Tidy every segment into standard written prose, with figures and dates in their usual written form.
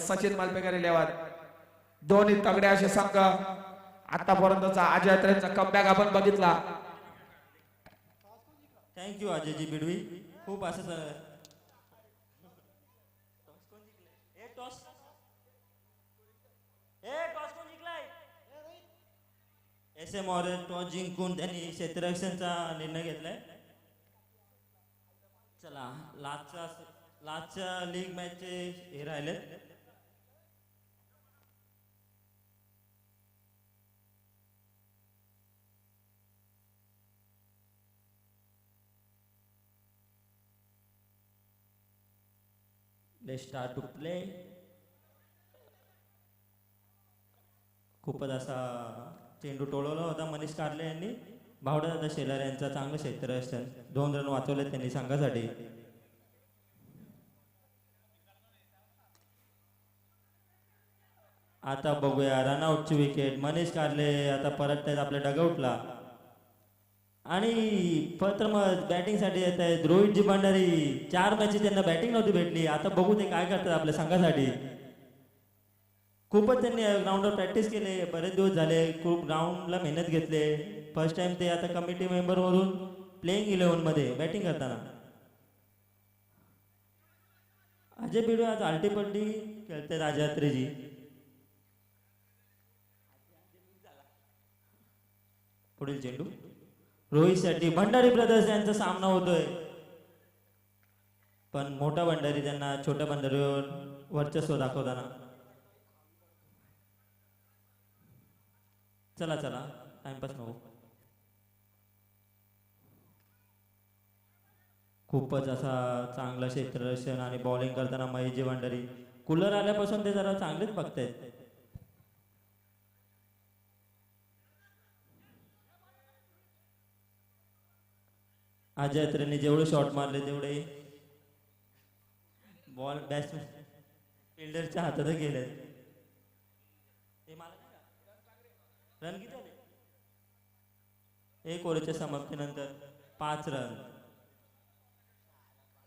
सचिन मालपेकर लेवार दोन्ही तगडे असे संघ आतापर्यंतचा अजय यात्रेचा कमबॅक आपण बघितला. थँक्यू अजयजी बिडवी. खूप असं एस एम ऑर टॉस जिंकून त्यांनी क्षेत्ररक्षणचा निर्णय घेतलाय. चला लास्टच्या लीग मॅचचे हे राहिले. Let's start to play. खूपच असा चेंडू टोळवला होता मनीष कारले यांनी. भावडादादा शेलार यांचा चांगलं क्षेत्ररक्षण, 2 रन वाचवले त्यांनी संघासाठी. आता बघूया रनआउटची विकेट. मनीष कारले आता परत आपल्या डगआउटला आणि प्रथम बॅटिंगसाठी येत आहेत रोहितजी भंडारी. 4 मॅचेस त्यांना बॅटिंग नव्हती भेटली. आता बघू ते काय करतात आपल्या संघासाठी. खूपच त्यांनी ग्राउंडवर प्रॅक्टिस केले, बरेच दिवस झाले, खूप ग्राउंडला मेहनत घेतले. फर्स्ट टाइम ते आता कमिटी मेंबरवरून प्लेइंग 11 मध्ये बॅटिंग करताना. अजय बिडवे आज आलटी पलटी खेळते राजात्रेजी. पुढील चेंडू रोहित शेट्टी. भंडारी ब्रदर्स यांचा सामना होतोय, पण मोठा भंडारी त्यांना छोट्या भंडारीवर वर्चस्व दाखवताना. चला टाइमपास नको. खूपच असा चांगला क्षेत्ररक्षण आणि बॉलिंग करताना महेशजी भंडारी. कूलर आल्यापासून ते जरा चांगलेच बघतायत. अजय यात्रेने जेवढे शॉट मारले तेवढे बॉल बॅट्समॅन फिल्डरच्या हातात गेले. रन किती आले? 1 ओव्हरच्या समाप्तीनंतर 5 रन.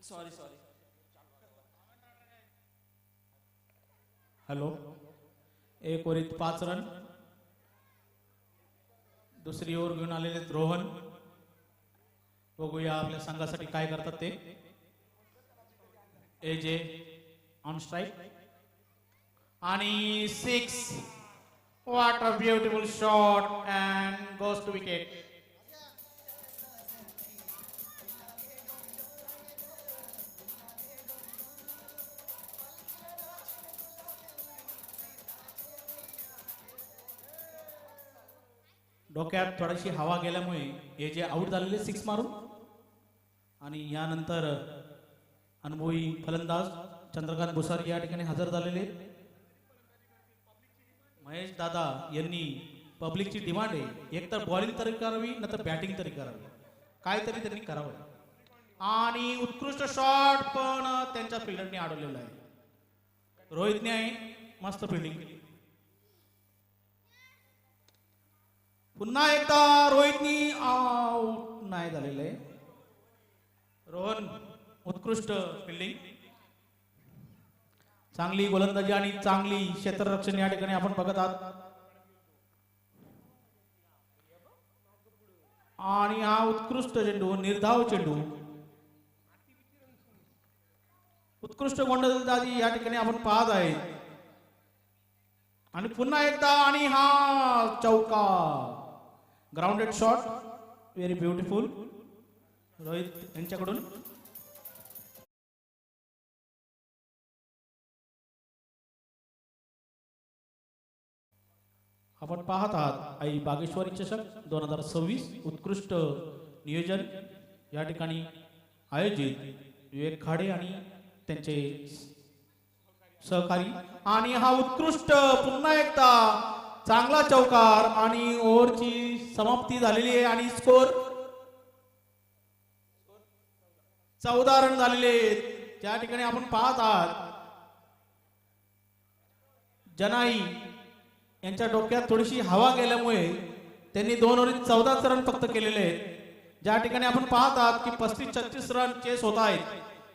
Sorry hello. 1 ओव्हरीत 5 रन. दुसरी ओव्हर घेऊन आलेले रोहन. बघूया आपल्या संघासाठी काय करतात ते. एजे ऑन स्ट्राइक आणि 6. What a beautiful shot and goes to wicket. डोक्यात थोडीशी हवा गेल्यामुळे हे जे आउट झालेले 6 मारून आणि यानंतर अनुभवी फलंदाज चंद्रकांत भुसारी या ठिकाणी हजर झालेले. महेश दादा यांनी पब्लिकची डिमांड आहे, एकतर बॉलिंग तरी करावी नंतर बॅटिंग तरी करावी, काहीतरी त्यांनी करावं. आणि उत्कृष्ट शॉट पण त्यांच्या फिल्डरने अडवलेला आहे. रोहितने मस्त फिल्डिंग केली. पुन्हा एकदा रोहितनी आउट नाही झालेलं आहे. रोहन उत्कृष्ट फिल्डिंग, चांगली गोलंदाजी आणि चांगली क्षेत्ररक्षण या ठिकाणी आपण बघत आहात. आणि हा उत्कृष्ट चेंडू, निर्धाव चेंडू, उत्कृष्ट गोलंदाजी या ठिकाणी आपण पाहत आहे. आणि पुन्हा एकदा आणि हा चौका, grounded shot, very beautiful Rohit यांच्याकडून. आपण पाहत आहात आई बागेश्वरी चषक 2026 उत्कृष्ट नियोजन या ठिकाणी आयोजित विवेक खाडे आणि त्यांचे सहकारी. आणि हा उत्कृष्ट पुन्हा एकदा चांगला चौकार आणि ओव्हरची समाप्ती झालेली आहे आणि स्कोर 14 रन झालेले त्या ठिकाणी आपण पाहत आहात. जनाई यांच्या डोक्यात थोडीशी हवा गेल्यामुळे त्यांनी 2 ओव्हरीत 14 रन फक्त केलेले आहेत. ज्या ठिकाणी आपण पाहत आहात की 35-36 रन चेस होत आहेत,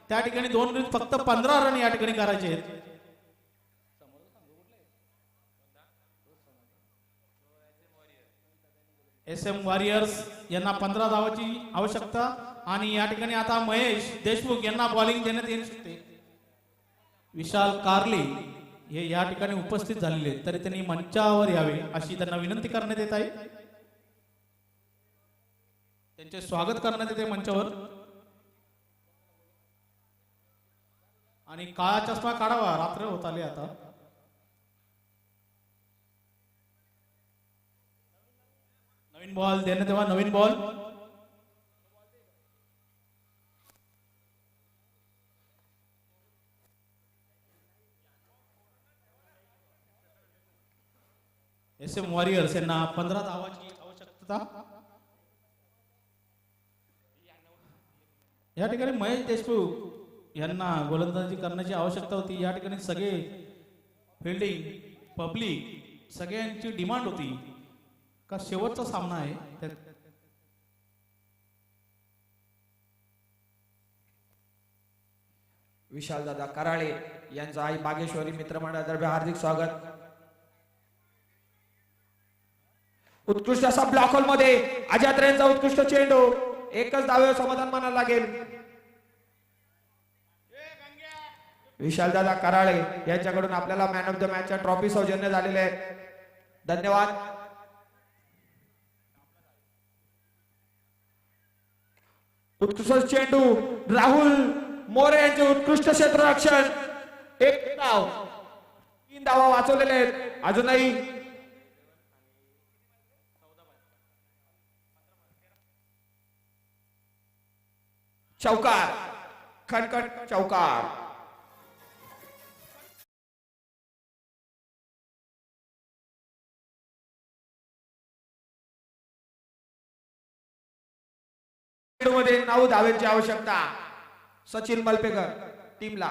त्या ठिकाणी 2 ओव्हरीत फक्त 15 रन या ठिकाणी करायचे आहेत. SM वॉरियर्स यांना 15 धावाची आवश्यकता आणि या ठिकाणी आता महेश देशमुख यांना बॉलिंग देण्यात येऊ शकते. विशाल कारले हे या ठिकाणी उपस्थित झालेले आहेत, तरी त्यांनी मंचावर यावे अशी त्यांना विनंती करण्यात येत आहे. त्यांचे स्वागत करण्यात येते मंचावर. आणि काळा चष्मा काढावा, रात्र होत आली आता. नवीन बॉल देण्यात यावा. नवीन बॉल SM वॉरियर्स यांना 15 धावाची आवश्यकता. या ठिकाणी महेश देशमुख यांना गोलंदाजी करण्याची आवश्यकता होती. या ठिकाणी सगळे फिल्डिंग पब्लिक सगळ्यांची डिमांड होती का शेवटचा सामना आहे विशालदादा कराळे यांचं आई बागेश्वरी मित्रमंडळातर्फे हार्दिक स्वागत. उत्कृष्ट असा ब्लॉक होल मध्ये अजात्रेंचा उत्कृष्ट चेंडू, एकच धावे समाधान मानायला लागेल. विशालदादा कराळे यांच्याकडून आपल्याला मॅन ऑफ द मॅचच्या ट्रॉफी सौजन्य झालेले आहे. धन्यवाद. उत्कृष्ट चेंडू, राहुल मोरे यांचे उत्कृष्ट क्षेत्ररक्षण, एक धाव, 3 धावा वाचवलेले आहेत. अजूनही चौकार, खणखण चौकार. मध्ये 9 धावेची आवश्यकता सचिन मलपेकर टीमला.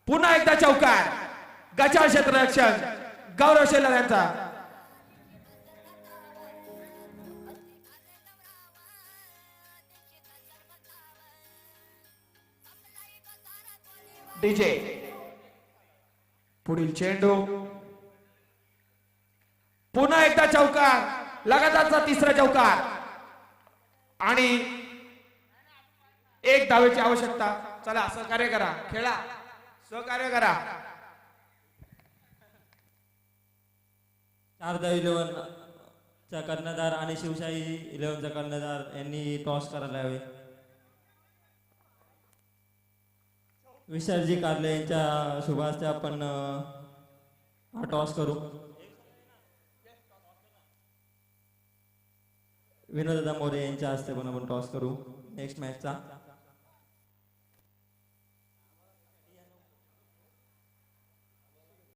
पुन्हा एकदा चौकार, गचाळ क्षेत्ररक्षण गौरव शेलार यांचा. डीजे पुढील चेंडू, पुन्हा एकदा चौकार, लगातारचा तिसरा चौकार आणि 1 धावेची आवश्यकता. चला सहकार्य करा, खेळा, सहकार्य करा. 4-11 चा कर्णधार आणि शिवशाही 11 चा कर्णधार यांनी टॉस करायला हवे. विशालजी कारले यांच्या शुभ हस्ते आपण हा टॉस करू. विनोददा मोरे यांच्या हस्ते पण आपण टॉस करू नेक्स्ट मॅचचा.